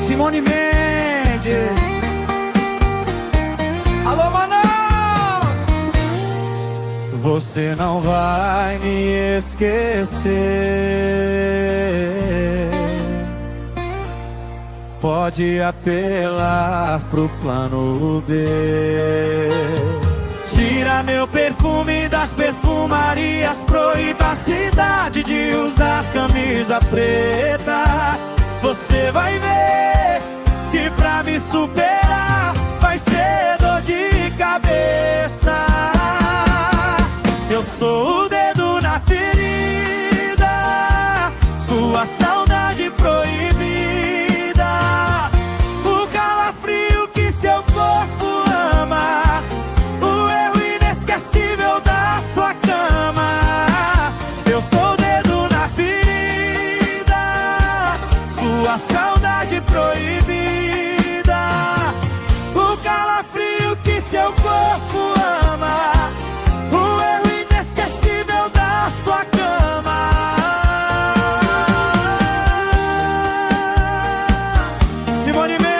Simone Mendes. Alô, manos! Você não vai me esquecer. Pode apelar pro plano B. Tira meu perfume das perfumarias, proíba a cidade de usar camisa preta. Você vai ver que pra me superar vai ser dor de cabeça. Eu sou o dedo na ferida, sua saudade proibida, o calafrio que seu corpo ama, o erro inesquecível da sua cama. Eu sou o dedo na ferida, sua saudade proibida, o calafrio que seu corpo ama, o erro inesquecível da sua cama. Simone Mendes.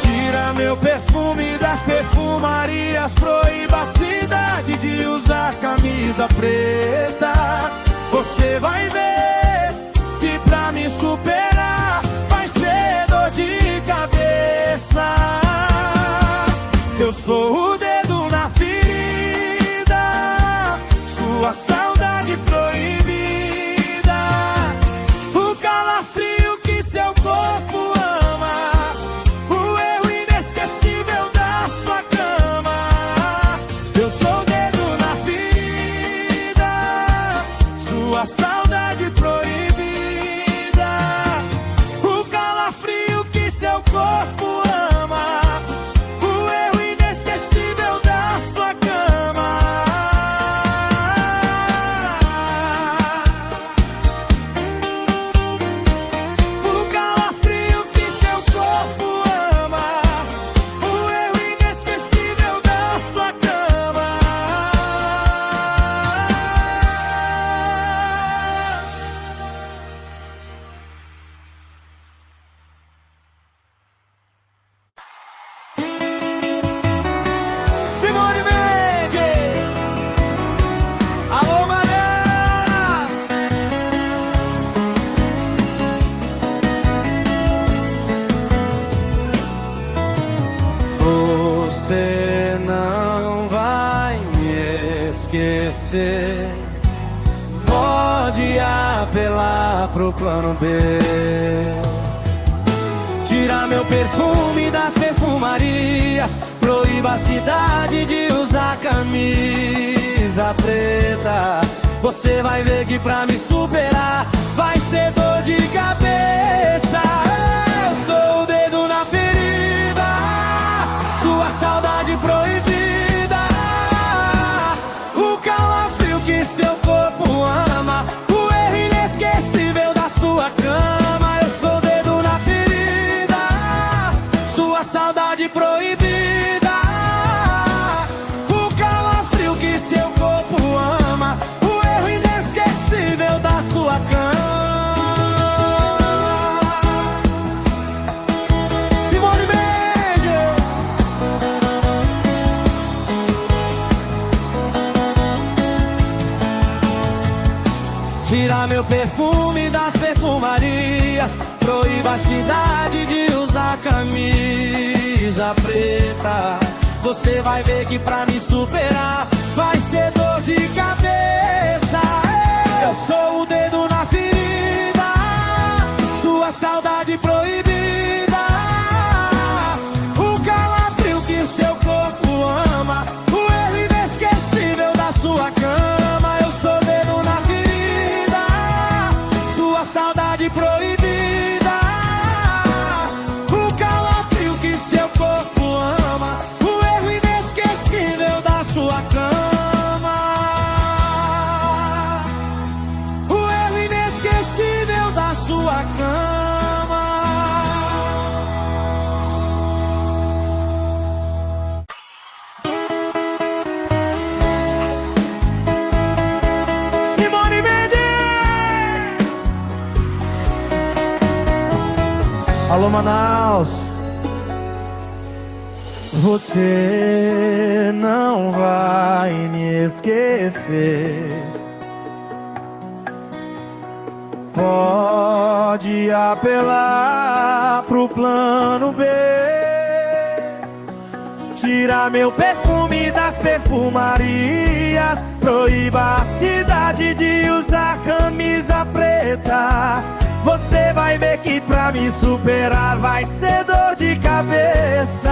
Tira meu perfume das perfumarias, proíba a cidade de usar camisa preta. Você vai ver que pra me superar vai ser dor de cabeça. Eu sou o dedo na ferida, sua saudade proibida, o calafrio que seu corpo ama, o erro inesquecível da sua cama. Eu sou o dedo na ferida, sua saudade proibida, o calafrio que seu corpo ama, o erro inesquecível da sua cama. O calafrio que seu corpo ama, o erro inesquecível da sua cama. Simone Mendes. Alô, Mariana. Você não vai me esquecer. Pode apelar pro plano B. Tira meu perfume das perfumarias, proíba a cidade de usar camisa preta. Você vai ver que pra me superar vai ser dor de cabeça. Eu sou o dedo na ferida, sua saudade proibida, o calafrio que seu corpo ama, o erro inesquecível da sua cama. Eu sou o dedo na ferida, sua saudade proibida, o calafrio que seu corpo ama, o erro inesquecível da sua cama. Simone Mendes. Tira meu perfume das perfumarias, proíba a cidade de usar camisa preta. Você vai ver que pra me superar vai ser dor de cabeça. Eu sou o dedo na ferida, sua saudade proibida, o calafrio que seu corpo ama, o erro inesquecível da sua cama. Eu sou o dedo na ferida, sua saudade proibida, o calafrio que seu corpo ama, o erro inesquecível da sua cama. O erro inesquecível Alô, Manaus. Você não vai me esquecer. Pode apelar pro plano B. Tira meu perfume das perfumarias. Proíba a cidade de usar camisa preta. Você vai ver que pra me superar vai ser dor de cabeça.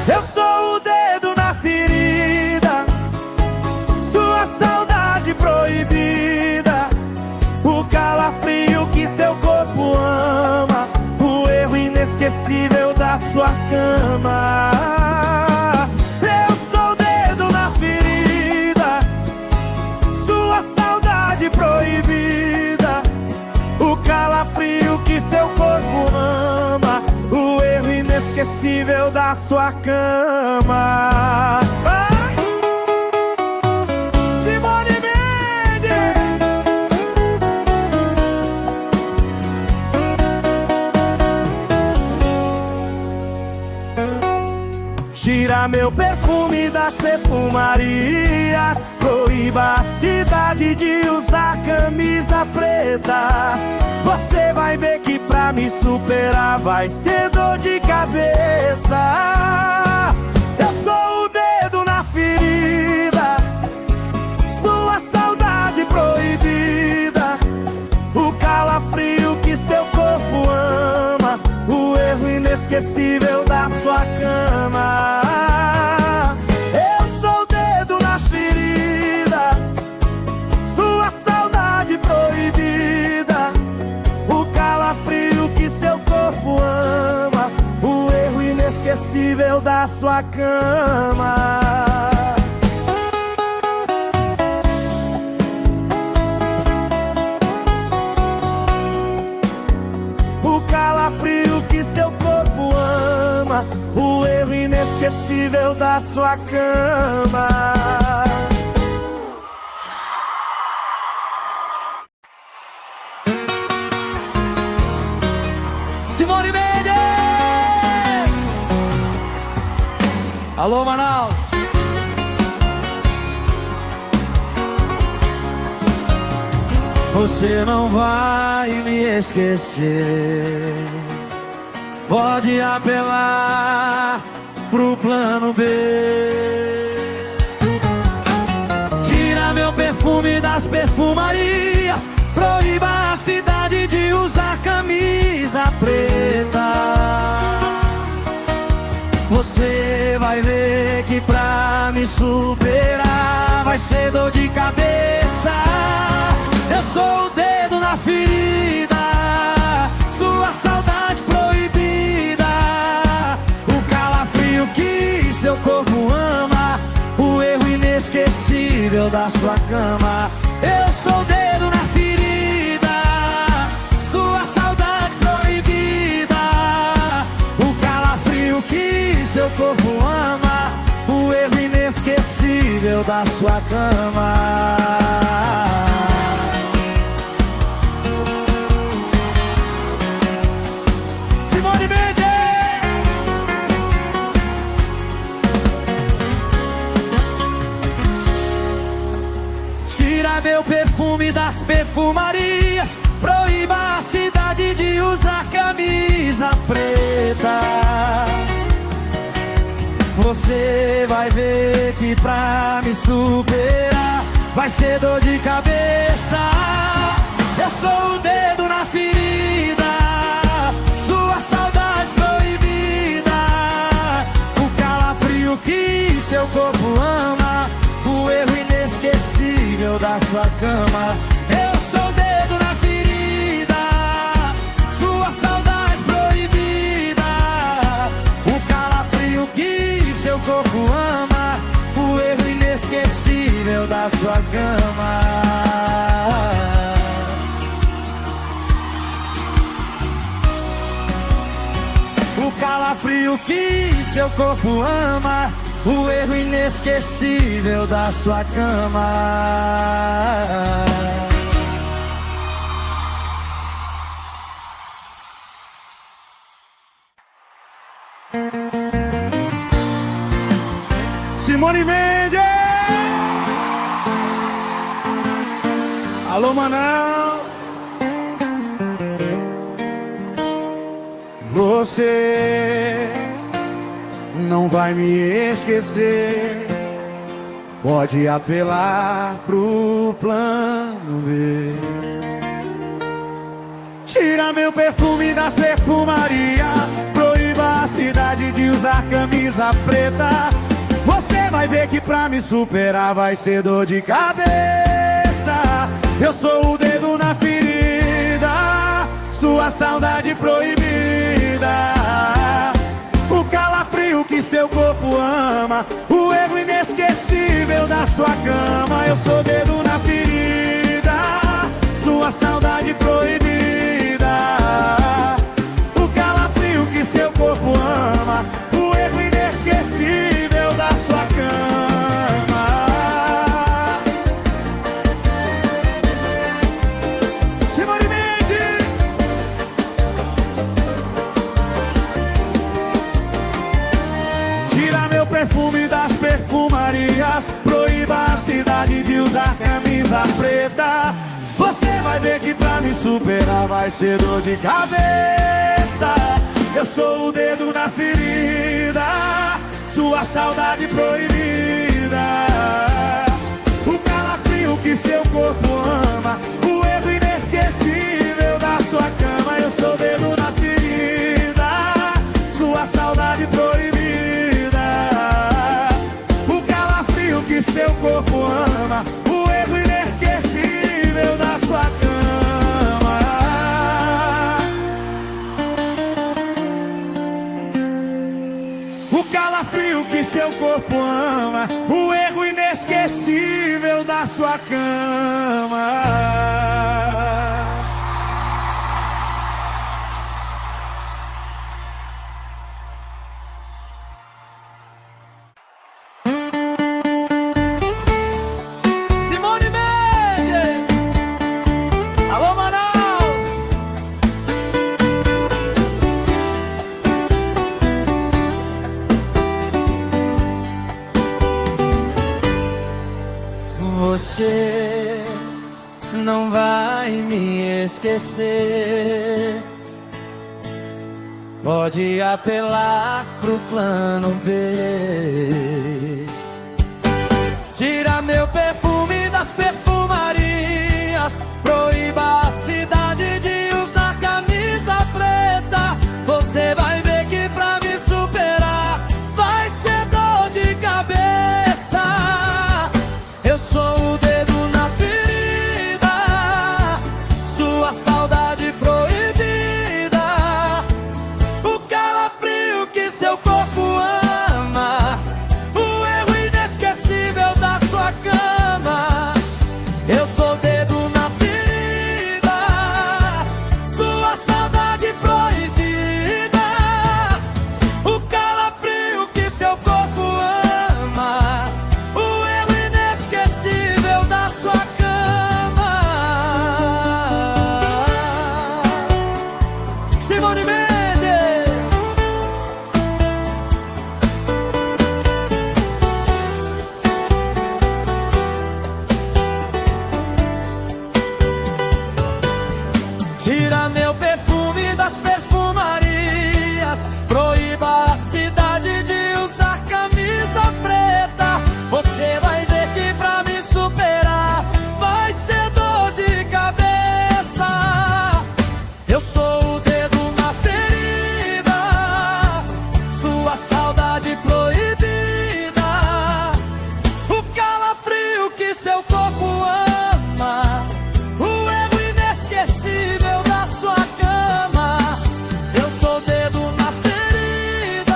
Eu sou o dedo na ferida, sua saudade proibida, o calafrio que seu corpo ama, o erro inesquecível da sua cama. Eu sou o dedo na ferida, sua saudade proibida, o calafrio que seu corpo ama, o erro inesquecível da sua cama. Simone Mendes. Tira meu perfume das perfumarias. Proíba a cidade de usar camisa preta. Você vai ver que pra me superar vai ser dor de cabeça. Eu sou o dedo na ferida, sua saudade proibida, o calafrio que seu corpo ama, o erro inesquecível da sua cama. Eu sou o dedo na ferida, sua saudade proibida, o calafrio que seu corpo ama, o erro inesquecível da sua cama. O calafrio que seu corpo ama, o erro inesquecível da sua cama. Simone Mendes. Alô, Manaus. Você não vai me esquecer. Pode apelar pro plano B. Tira meu perfume das perfumarias. Proíba a cidade de usar camisa preta. Você vai ver que pra me superar vai ser dor de cabeça. Eu sou o dedo na ferida, sua saudade proibida, o calafrio que seu corpo ama, o erro inesquecível da sua cama. Eu sou o dedo na ferida, sua saudade proibida, o calafrio que seu corpo ama, o erro inesquecível da sua cama. Tira meu perfume das perfumarias. Proíba a cidade de usar camisa preta. Você vai ver que pra me superar vai ser dor de cabeça. Eu sou o dedo na ferida, sua saudade proibida, o calafrio que seu corpo ama, o erro inesquecível da sua cama. Eu sou o dedo na ferida, sua saudade proibida, o calafrio que seu corpo ama, o erro inesquecível da sua cama. O calafrio que seu corpo ama, o erro inesquecível da sua cama. Simone Mendes! Alô, Manão! Você não vai me esquecer. Pode apelar pro plano B. Tira meu perfume das perfumarias. Proíba a cidade de usar camisa preta. Você vai ver que pra me superar vai ser dor de cabeça. Eu sou o dedo na ferida, sua saudade proibida, o calafrio que seu corpo ama, o erro inesquecível da sua cama. Eu sou o dedo na ferida, sua saudade proibida, o calafrio que seu corpo ama, o erro inesquecível da sua cama. Simone Mendes! Tira meu perfume das perfumarias. Proíba a cidade de usar camisa preta. Você vai ver que pra me superar vai ser dor de cabeça. Eu sou o dedo na ferida, sua saudade proibida, o calafrio que seu corpo ama, o erro inesquecível da sua cama. Eu sou o dedo na ferida, sua saudade proibida, o calafrio que seu corpo ama, o erro inesquecível da sua cama. O calafrio que seu corpo ama, o erro inesquecível da sua cama. Simone Mendes! Alô, Manaus! Você não vai me esquecer. Pode apelar pro plano B. Tira meu perfume das perfumarias. Proíba a cidade de usar camisa preta. Você vai ver que pra me superar vai ser dor de cabeça. Eu sou o dedo na ferida, sua saudade proibida, o calafrio que seu corpo ama, o erro inesquecível da sua cama. Eu sou o dedo na ferida, sua saudade proibida, o calafrio que seu corpo ama, o erro inesquecível da sua cama. Simone Mendes! Tira meu perfume das perfumarias. Proíba a cidade de usar camisa preta. Você vai ver que pra me superar vai ser dor de cabeça. Eu sou o dedo na ferida, sua saudade proibida, o calafrio que seu corpo ama, o erro inesquecível da sua cama. Eu sou o dedo na ferida,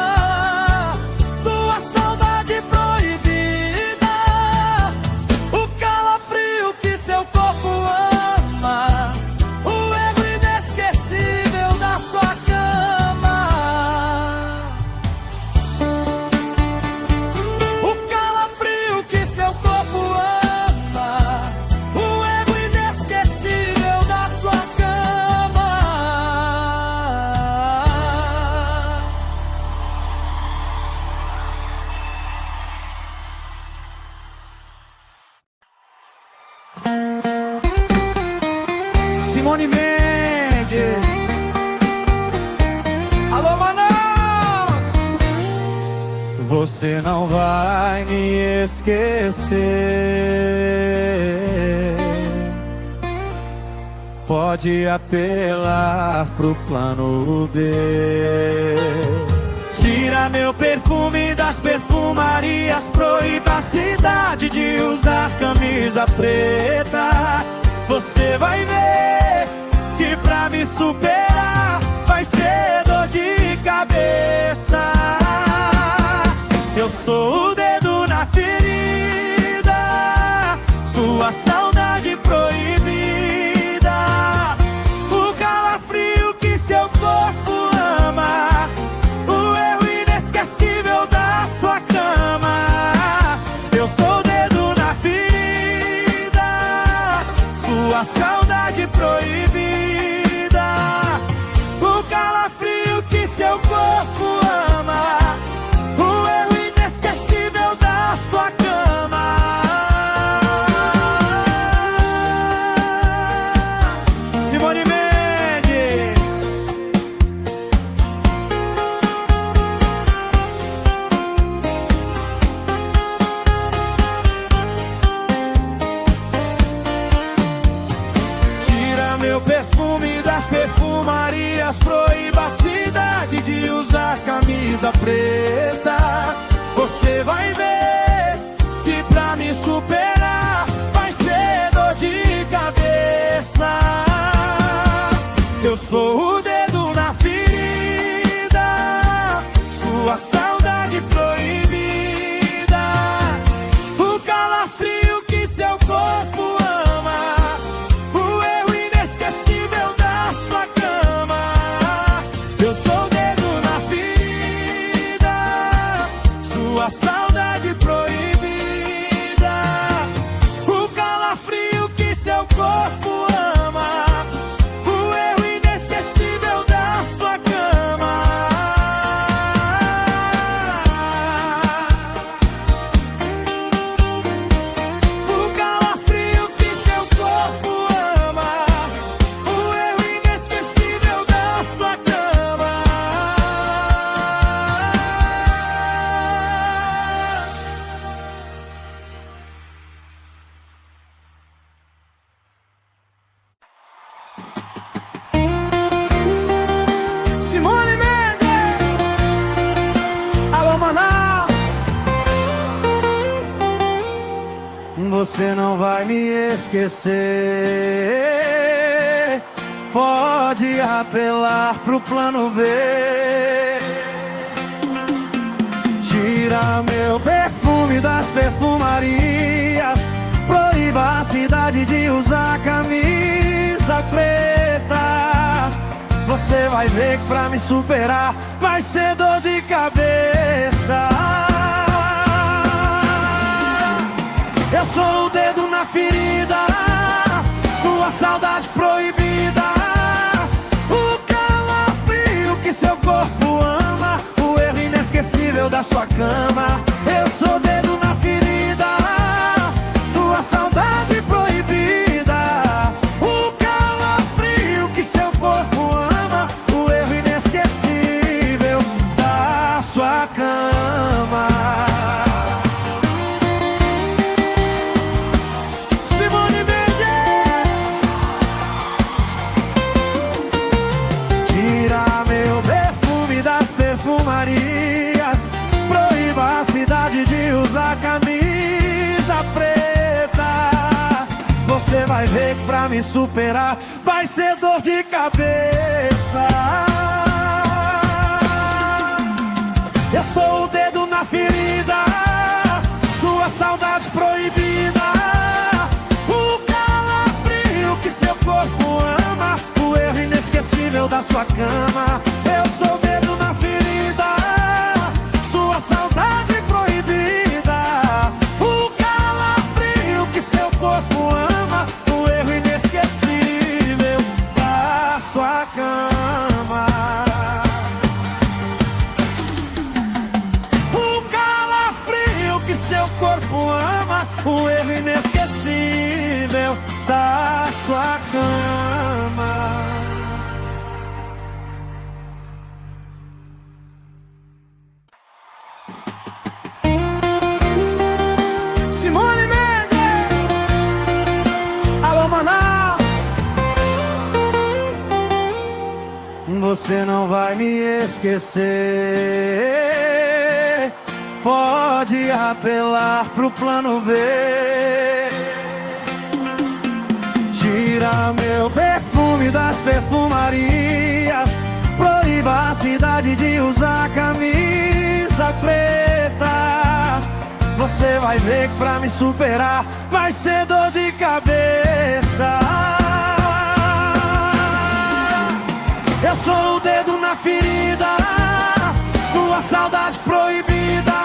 Você não vai me esquecer. Pode apelar pro plano B. Tira meu perfume das perfumarias, proíba a cidade de usar camisa preta. Você vai ver que pra me superar vai ser dor de cabeça. Eu sou o dedo na ferida, sua saudade proibida, o calafrio que seu corpo ama, o erro inesquecível da sua cama. Eu sou o dedo na ferida, sua saudade proibida, o calafrio que seu corpo ama, o erro inesquecível da sua cama. Simone Mendes. Tira meu perfume das perfumarias, proíba a cidade de usar camisa preta. Você vai ver que pra me superar vai ser dor de cabeça. Eu sou o dedo na ferida, sua saudade proibida, o calafrio que seu corpo ama, o erro inesquecível da sua cama. Eu sou o dedo na ferida, sua saudade proibida, o calafrio que seu corpo ama, o erro inesquecível da sua cama. O calafrio que seu corpo ama, o erro inesquecível da sua cama. Simone Mendes. Alô, Manaus. Você não vai me esquecer. Pode apelar pro plano B. Tira meu perfume das perfumarias, proíba a cidade de usar camisa preta. Você vai ver que pra me superar vai ser dor de cabeça. Eu sou o dedo na ferida, sua saudade proibida, o calafrio que seu corpo ama, o erro inesquecível da sua cama. Eu sou o dedo na ferida, sua saudade proibida, o calafrio que seu corpo ama, o erro inesquecível da sua cama. Simone Mendes. Tira meu perfume das perfumarias, proíba a cidade de usar camisa preta. Você vai ver que pra me superar vai ser dor de cabeça. Eu sou o dedo na ferida, sua saudade proibida, o calafrio que seu corpo ama, o erro inesquecível da sua cama. Eu sou o dedo na ferida, sua saudade proibida, o calafrio que seu corpo ama, o erro inesquecível da sua cama. O calafrio que seu corpo ama, o erro inesquecível da sua cama. você não vai me esquecer. Pode apelar pro plano B. Tira meu perfume das perfumarias, proíba a cidade de usar camisa preta. Você vai ver que pra me superar vai ser dor de cabeça. Eu sou o dedo na ferida, sua saudade proibida,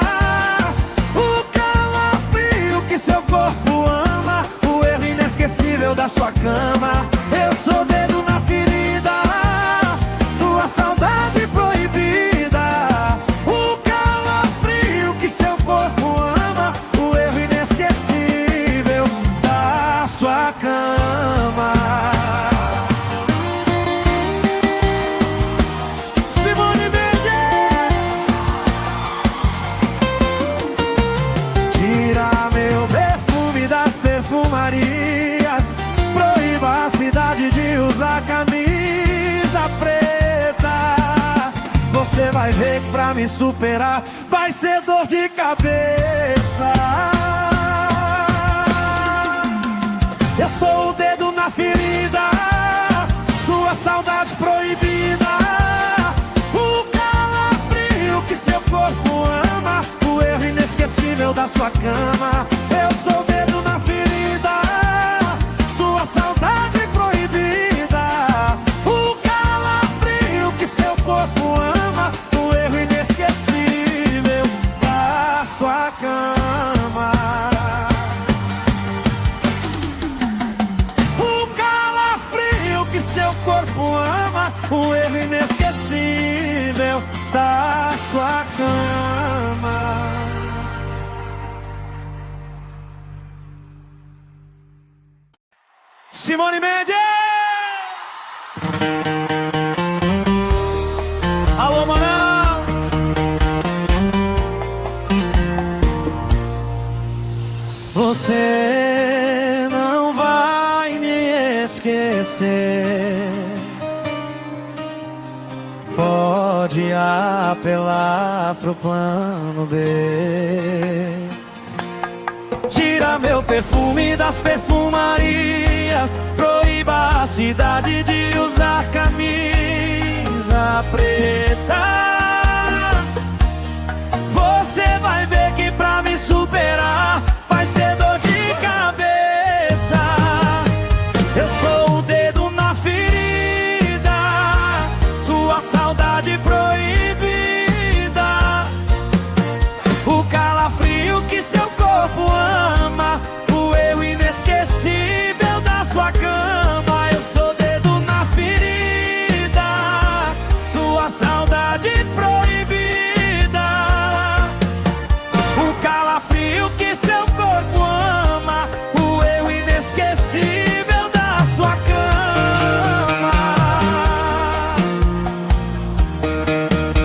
o calafrio que seu corpo ama, o erro inesquecível da sua cama. Eu sou o dedo na ferida, sua saudade proibida, o calafrio que seu corpo ama, o erro inesquecível da sua cama. Simone Mendes. Tira meu perfume das perfumarias, proíba a cidade de usar camisa preta. Você vai ver que pra me superar vai ser dor de cabeça. Eu sou o dedo na ferida, sua saudade proibida, o calafrio que seu corpo ama, o erro inesquecível da sua cama. Eu sou o dedo na ferida, sua saudade proibida, o calafrio que seu corpo ama, o erro inesquecível da sua cama. O calafrio que seu corpo ama, o erro inesquecível da sua cama. Simone Mendes! Alô, Manaus! Você não vai me esquecer. Pode apelar pro plano B. Tira meu perfume das perfumarias, proíba a cidade de usar camisa preta. Você vai ver que pra me superar vai ser dor de cabeça. Eu sou o dedo na ferida, sua saudade proibida, o calafrio que seu corpo ama, o erro inesquecível da sua cama. Eu sou dedo na ferida, sua saudade proibida, o calafrio que seu corpo ama, o erro inesquecível da sua cama.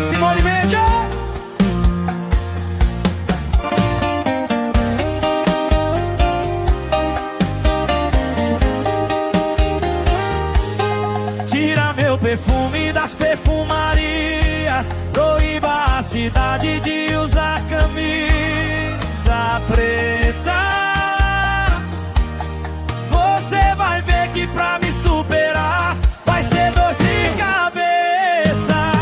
Simone Mendes. Tira meu perfume das perfumarias, proíba a cidade de usar camisa preta. Você vai ver que pra me superar vai ser dor de cabeça.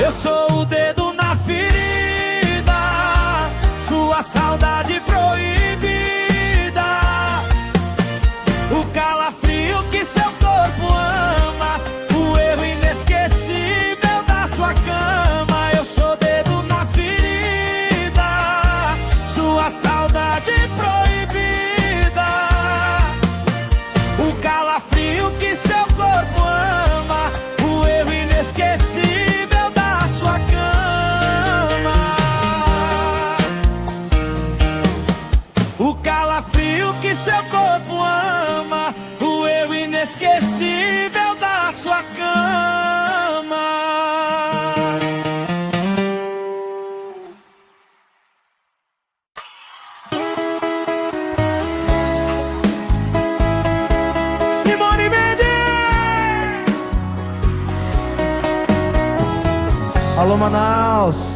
Eu sou o dedo na ferida, sua saudade proibida, o calafrio que seu corpo ama, o erro inesquecível da sua cama. Eu sou dedo na ferida, sua saudade proibida, o calafrio Alô, Manaus.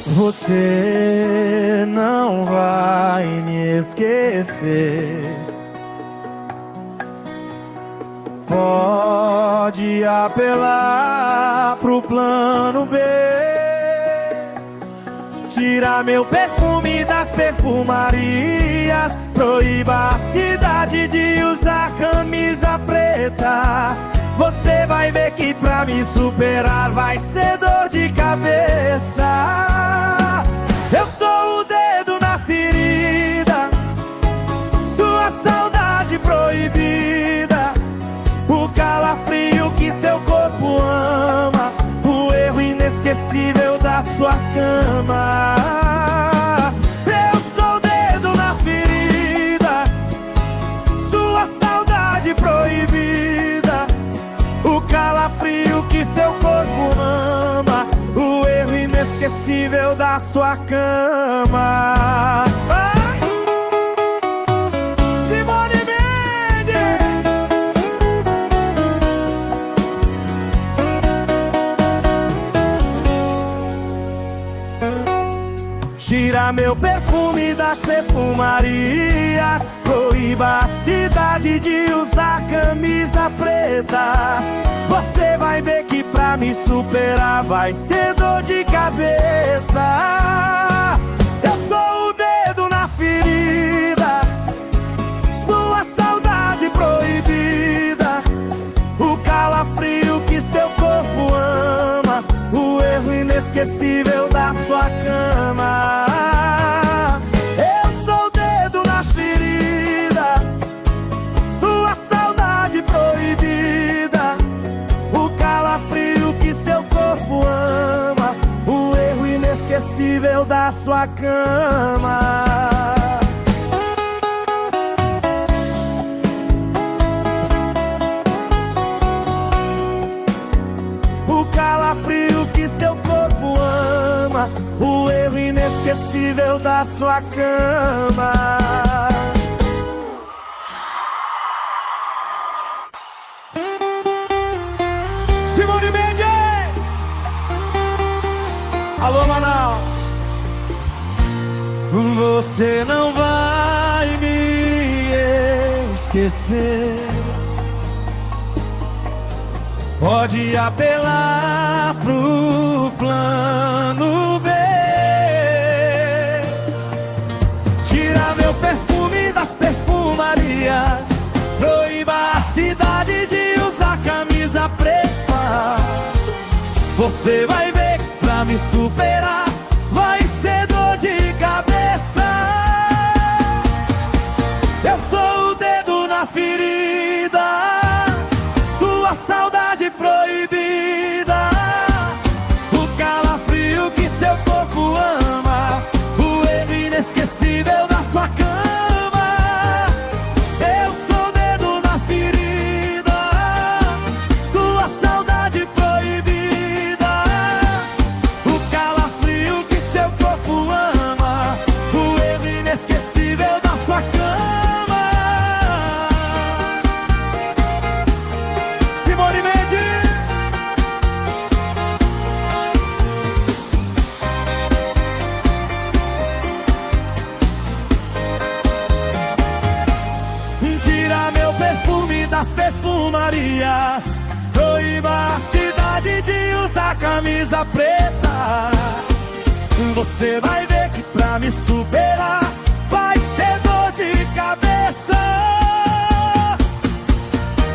Você não vai me esquecer. Pode apelar pro plano B. Tira meu perfume das perfumarias. Proíba a cidade de usar camisa preta. Você vai ver que pra me superar vai ser dor de cabeça. Eu sou o dedo na ferida, sua saudade proibida, o calafrio que seu corpo ama, o erro inesquecível da sua cama. Eu sou o dedo na ferida, sua saudade proibida, o calafrio que seu corpo ama, o erro inesquecível da sua cama. Simone Mendes. Tira meu perfume das perfumarias. Proíba a cidade de usar camisa preta. Você vai ver que pra me superar vai ser dor de cabeça. Eu sou o dedo na ferida, sua saudade proibida, o calafrio que seu corpo ama, o erro inesquecível da sua cama. Eu sou o dedo na ferida, sua saudade proibida, o calafrio que seu corpo ama, o erro inesquecível da sua cama. O calafrio que seu corpo ama, o erro inesquecível da sua cama. Simone Mendes. Alô, Manaus. Você não vai me esquecer. Pode apelar pro plano B. Tira meu perfume das perfumarias. Proíba a cidade de usar camisa preta. Você vai ver que pra me superar vai ser dor de cabeça. Eu sou o dedo na ferida, sua saudade proibida, o calafrio que seu corpo ama, o erro inesquecível da sua cama. Eu sou o dedo na ferida, sua saudade proibida, o calafrio que seu corpo ama, o erro inesquecível da sua cama. Simone Mendes. Tira meu perfume das perfumarias. Proíba a cidade de usar camisa preta. Você vai ver que pra me superar vai ser dor de cabeça.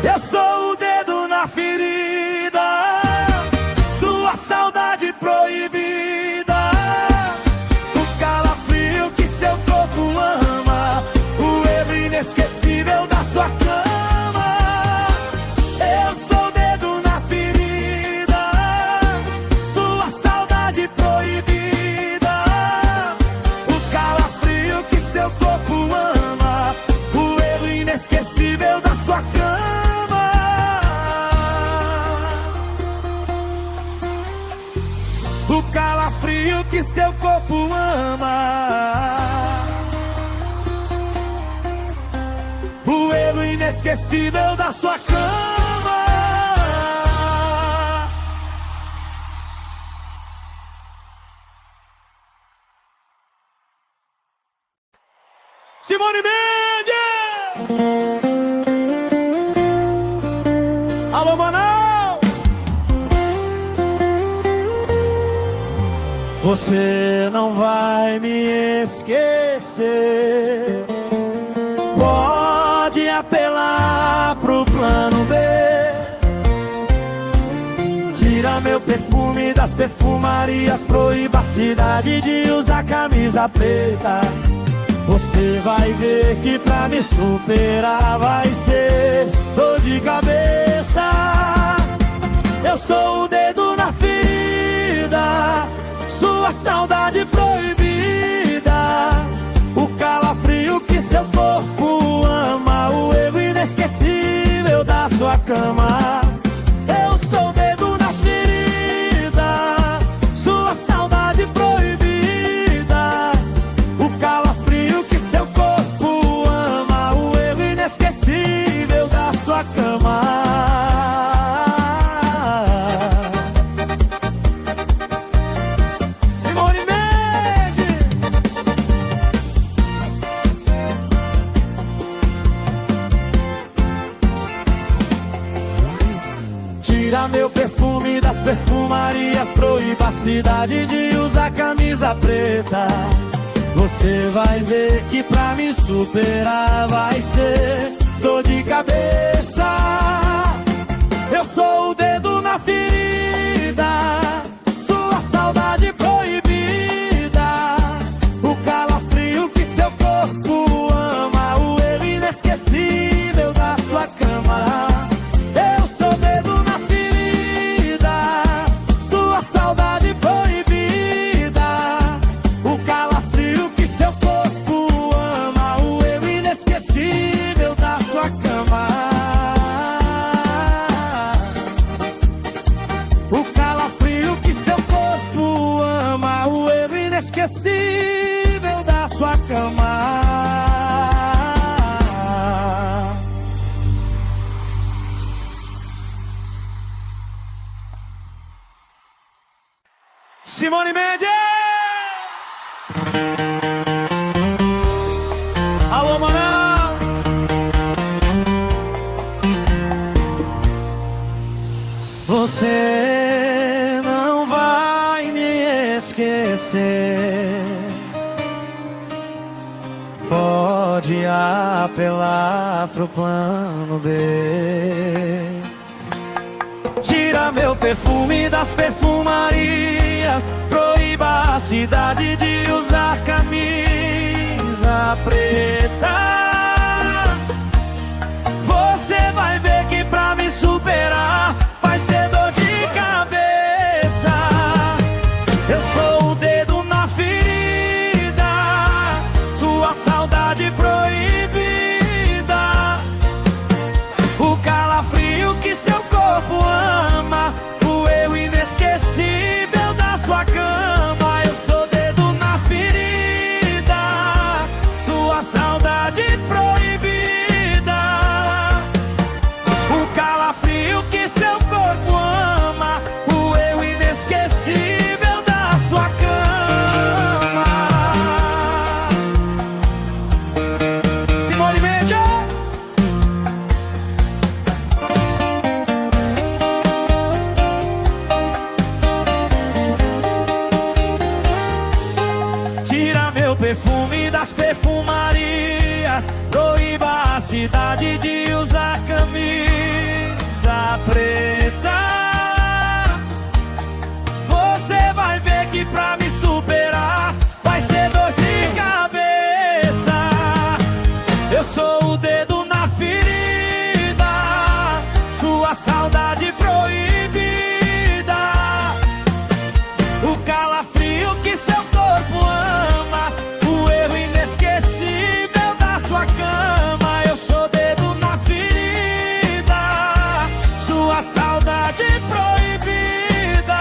Eu sou o dedo na ferida, sua saudade proibida, o calafrio que seu corpo ama, o erro inesquecível da sua cama. Eu sou o dedo na ferida, sua saudade proibida, o calafrio que seu corpo ama, o erro inesquecível da sua cama. O calafrio que seu corpo ama, o erro inesquecível da sua cama. Simone Mendes! Alô, Manaus! Você não vai me esquecer. Pode apelar pro plano B. Tira meu perfume das perfumarias, proíba a cidade de usar camisa preta. Você vai ver que pra me superar vai ser dor de cabeça. Eu sou o dedo na ferida, sua saudade proibida, o calafrio que seu corpo ama, o erro inesquecível da sua cama. Eu sou o dedo na ferida, sua saudade proibida, o calafrio que seu corpo ama, o erro inesquecível da sua cama. Tira meu perfume das perfumarias, proíba a cidade de usar camisa preta. Você vai ver que pra me superar vai ser dor de cabeça. Eu sou o dedo na ferida, sua saudade proibida, o calafrio que seu corpo ama, o erro inesquecível da sua cama. Saudade proibida, o calafrio que seu corpo ama, o erro inesquecível da sua cama. O calafrio que seu corpo ama, o erro inesquecível da sua cama. Simone Mendes! Alô, Manaus! Você não vai me esquecer. Pode apelar pro plano B. Tira meu perfume das perfumarias, proíba a cidade de usar camisa preta. Você vai ver que pra me superar vai ser dor de cabeça. Eu sou o dedo na ferida, sua saudade proibida, o calafrio que seu corpo ama, o erro inesquecível da sua cama. Eu sou dedo na ferida, sua saudade proibida, o calafrio que seu corpo ama, o erro inesquecível da sua cama. Simone Mendes! Perfume das perfumarias, proíba a cidade de usar camisa preta. Você vai ver que pra me superar vai ser dor de cabeça. Eu sou o dedo na ferida, sua saudade proibida, o calafrio que seu corpo ama, o erro inesquecível da sua cama. Eu sou dedo na ferida, sua saudade proibida,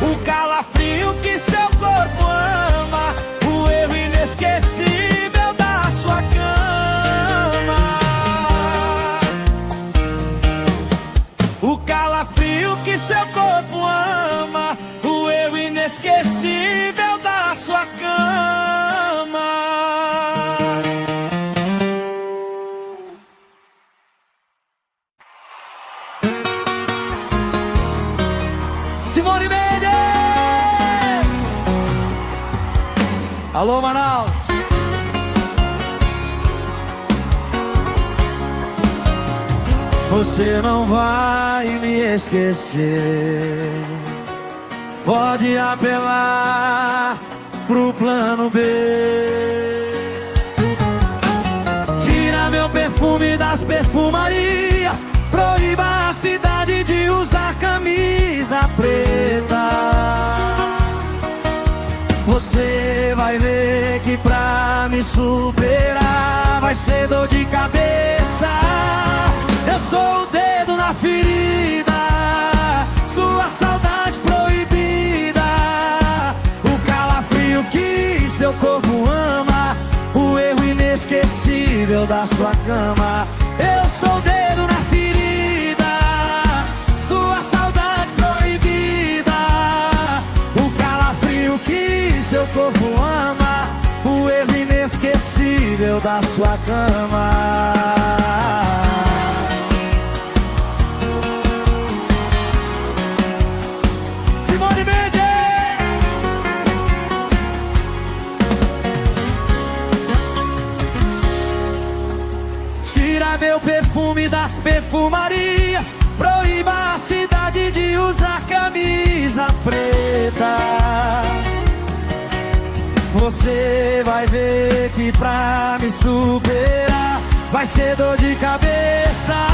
o calafrio que seu corpo ama, o erro inesquecível da sua cama. O calafrio que seu corpo ama, o erro inesquecível da sua cama. Simone Mendes! Alô, Manaus! Você não vai me esquecer. Pode apelar pro plano B. Tira meu perfume das perfumarias. Proíba a cidade de usar camisa preta. Você vai ver que pra me superar vai ser dor de cabeça. Eu sou o dedo na ferida, sua saudade proibida, o calafrio que seu corpo ama, o erro inesquecível da sua cama. Eu sou o dedo na ferida, sua saudade proibida, o calafrio que seu corpo ama, o erro inesquecível da sua cama. Meu perfume das perfumarias. Proíba a cidade de usar camisa preta. Você vai ver que pra me superar vai ser dor de cabeça.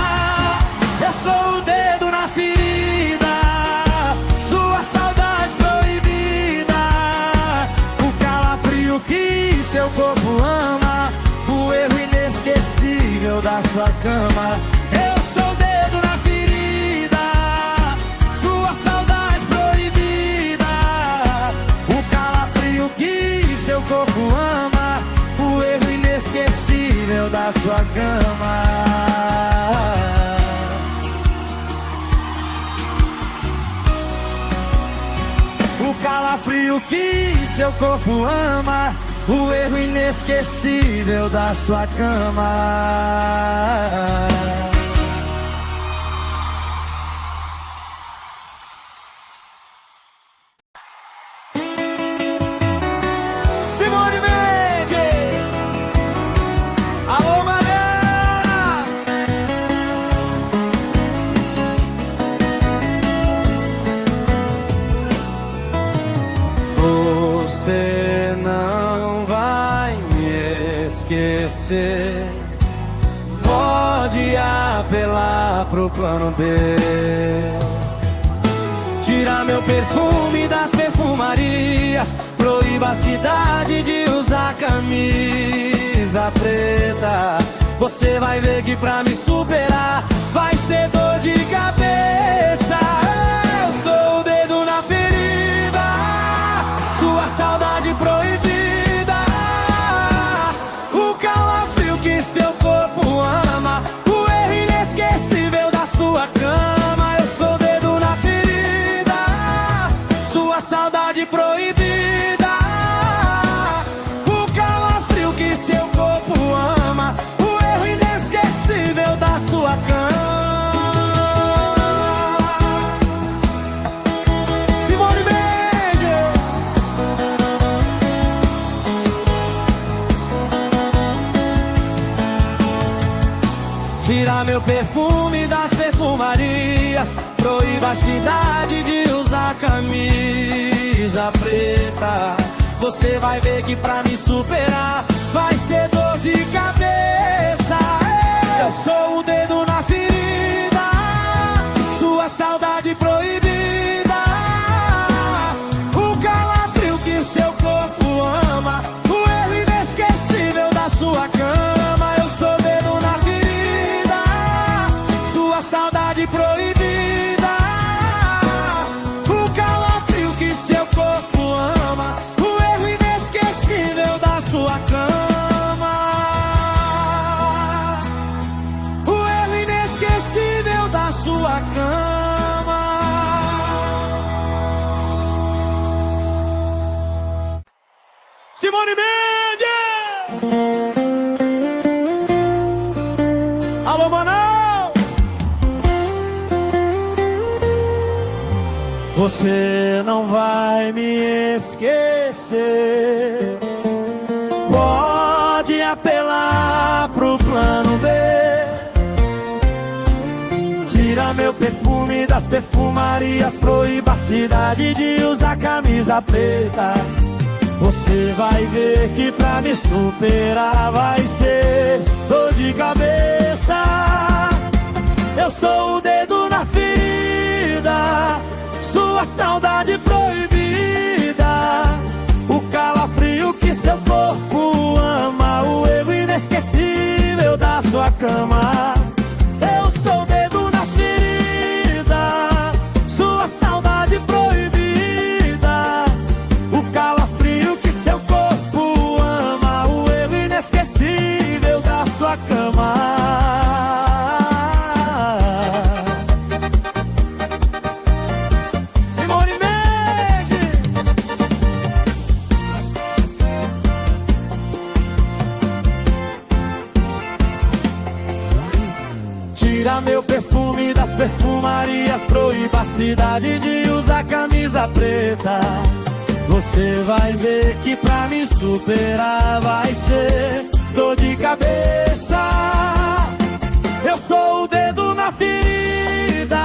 Eu sou o dedo na ferida, sua saudade proibida, o calafrio que seu corpo ama, o erro inesquecível da sua cama. Eu sou o dedo na ferida, sua saudade proibida, o calafrio que seu corpo ama, o erro inesquecível da sua cama. O calafrio que seu corpo ama, o erro inesquecível da sua cama. Simone Mendes! Alô, Mariana! Você não vai me esquecer. Pode apelar pro plano B. Tira meu perfume das perfumarias. Proíba a cidade de usar camisa preta. Você vai ver que pra me superar vai ser dor de cabeça. Eu sou o dedo na ferida, sua saudade proibida, o calafrio que seu corpo ama, o erro inesquecível da sua cama. Eu sou o dedo na ferida, sua saudade proibida, o calafrio que seu corpo ama, o erro inesquecível da sua cama. Simone Mendes! Tira meu perfume das perfumarias. Proíba a cidade de usar camisa preta. Você vai ver que pra me superar vai ser dor de cabeça. Eu sou o dedo na ferida, sua saudade proibida, o calafrio que seu corpo ama, o erro inesquecível da sua cama. Eu sou o dedo na ferida, sua saudade proibida, o calafrio que seu corpo ama, o erro inesquecível da sua cama. O erro inesquecível da sua cama. Simone Mendes! Alô, Manaus! Você não vai me esquecer. Pode apelar pro plano B. Tira meu perfume das perfumarias, proíba a cidade de usar camisa preta. Você vai ver que pra me superar vai ser dor de cabeça. Eu sou o dedo na ferida, sua saudade proibida, o calafrio que seu corpo ama, o erro inesquecível da sua cama. Eu sou o dedo na ferida, sua saudade proibida, o calafrio que seu corpo ama, o erro inesquecível da sua cama. Tira meu perfume das perfumarias, proíba a cidade de usar camisa preta. Você vai ver que pra me superar vai ser dor de cabeça. Eu sou o dedo na ferida,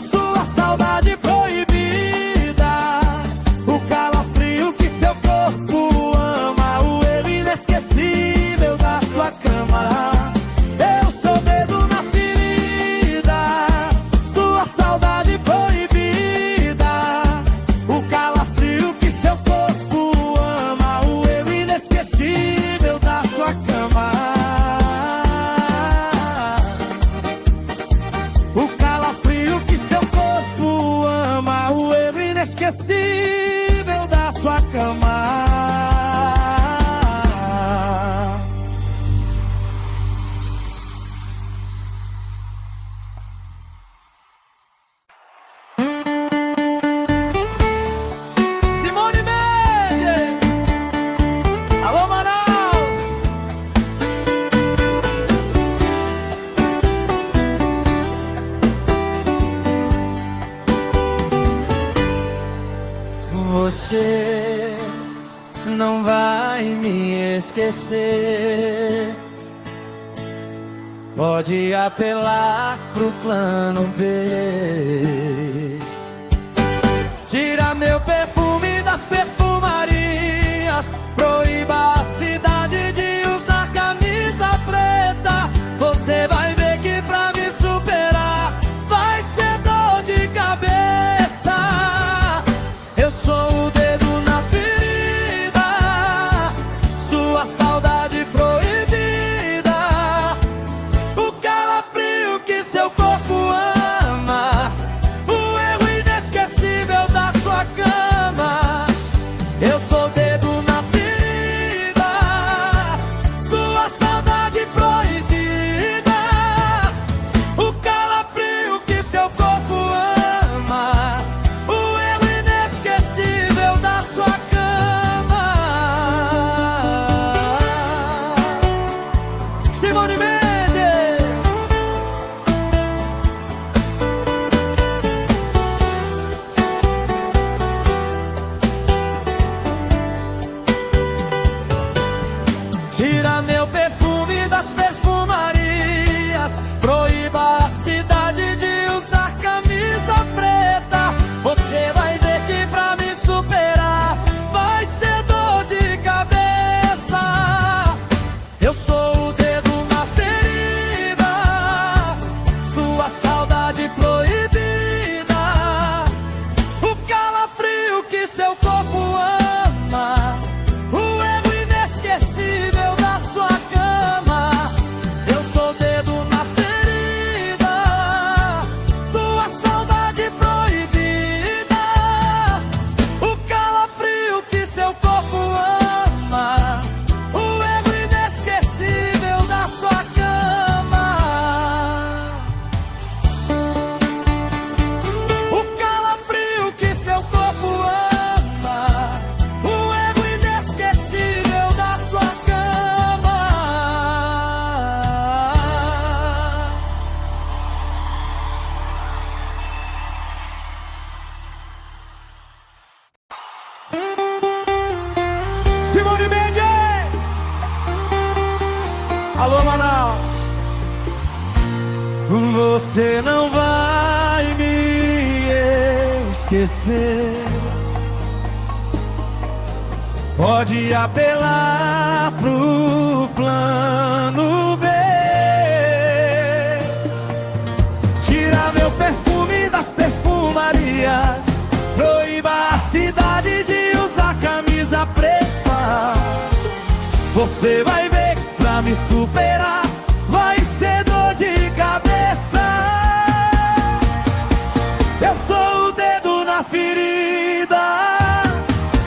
sua saudade proibida, o calafrio que seu corpo ama, o erro inesquecível da sua cama. Saudade proibida, o calafrio que seu corpo ama, o erro inesquecível da sua cama. O calafrio que seu corpo ama, o erro inesquecível da sua cama. Você não vai me esquecer. Pode apelar pro plano B. Tira meu perfume das perfumarias, proíba a cidade de usar camisa preta. Você vai ver que pra me superar vai ser dor de cabeça. Eu sou o dedo na ferida, sua saudade proibida, o calafrio que seu corpo ama, Você não vai me esquecer. Pode apelar pro plano B. Tira meu perfume das perfumarias. Proíba a cidade de usar camisa preta. Você vai ver que pra me superar vai ser dor de cabeça. Eu sou o dedo na ferida,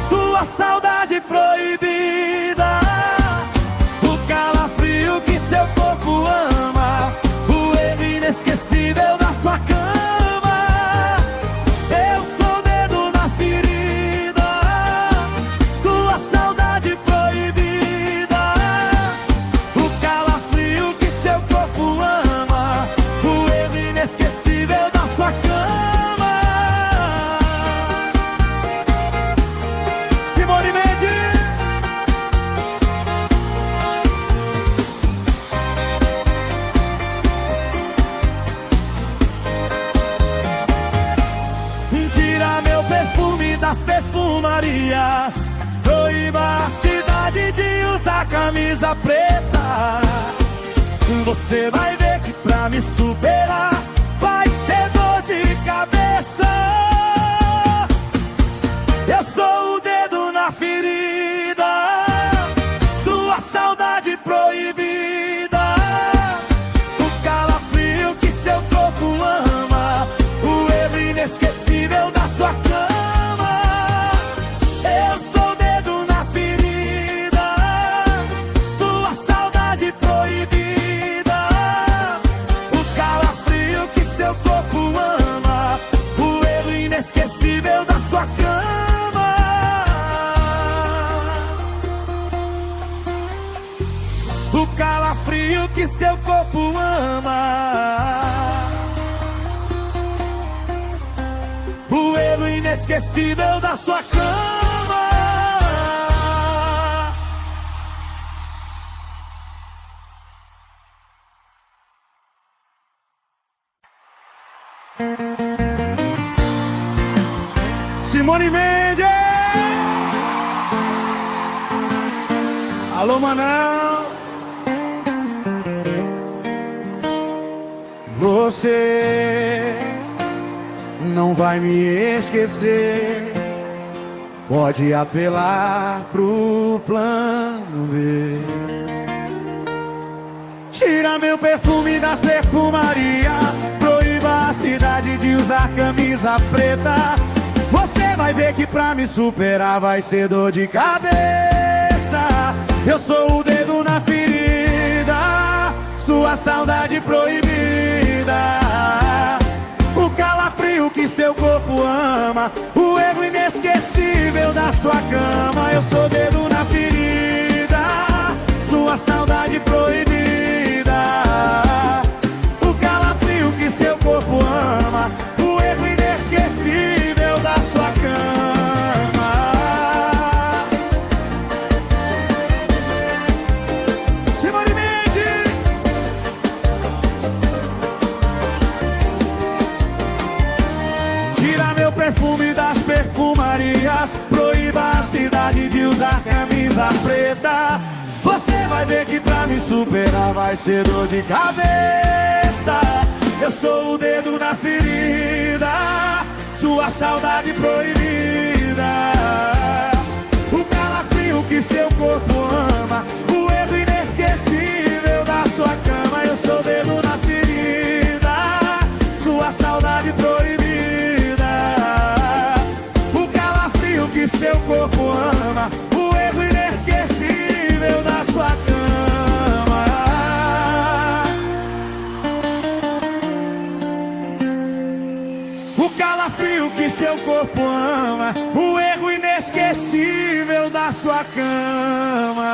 sua saudade proibida, o calafrio que seu corpo ama, o erro inesquecível da sua cama. Eu sou o dedo na ferida, sua saudade proibida, o calafrio que seu corpo ama, o erro inesquecível da sua cama. Simone Mendes. Tira meu perfume das perfumarias. Proíba a cidade de usar camisa preta. Você vai ver que pra me superar vai ser dor de cabeça. Eu sou o dedo na ferida, sua saudade proibida, o calafrio que seu corpo ama, o erro inesquecível da sua cama. Eu sou o dedo na ferida, sua saudade proibida, o calafrio que seu corpo ama, o erro inesquecível da sua cama. O calafrio que seu corpo ama, o erro inesquecível da sua cama. Simone Mendes. Alô, Manão. Você não vai me esquecer. Pode apelar pro plano B. Tira meu perfume das perfumarias. Proíba a cidade de usar camisa preta. Você vai ver que pra me superar vai ser dor de cabeça. Eu sou o dedo na ferida, sua saudade proibida, o calafrio que seu corpo ama, o erro inesquecível da sua cama. Eu sou o dedo na ferida, sua saudade proibida, o calafrio que seu corpo ama, o erro inesquecível da sua cama. Simone Mendes. Tira meu perfume das perfumarias. Proíba a cidade de usar camisa preta. Você vai ver que pra me superar vai ser dor de cabeça. Eu sou o dedo na ferida, sua saudade proibida, o calafrio que seu corpo ama, o erro inesquecível da sua cama. Eu sou o dedo na ferida, sua saudade proibida, o calafrio que seu corpo ama, o erro inesquecível da sua cama. O calafrio que seu corpo ama, o erro inesquecível da sua cama.